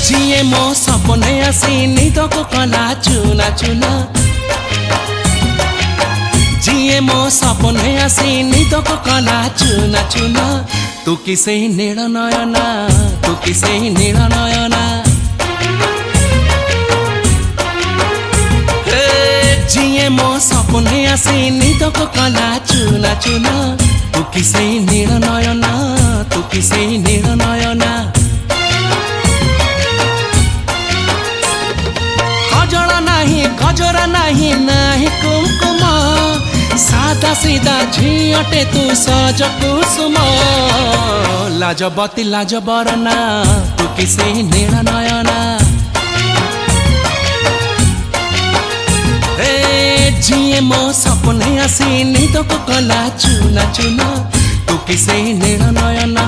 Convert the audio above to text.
जिए मो सपने आसी निदको कला चुना चुना जिए मो सपने आसी निदको कला चुना चुना तू किसे नील नयना तू किसे नील नयना जिए मो सपने आसी निदको कला चुना चुना तू किसे नील नयना तू किसे नील नयना गजरा नहीं नहीं कुमकुम सादा सीधा झीटे तू सज कुसुम लाजबती लाज बरना तू किसे नील नयना जिए मो सपने आसी निदको कला चुना चुना तू किसे नील नयना।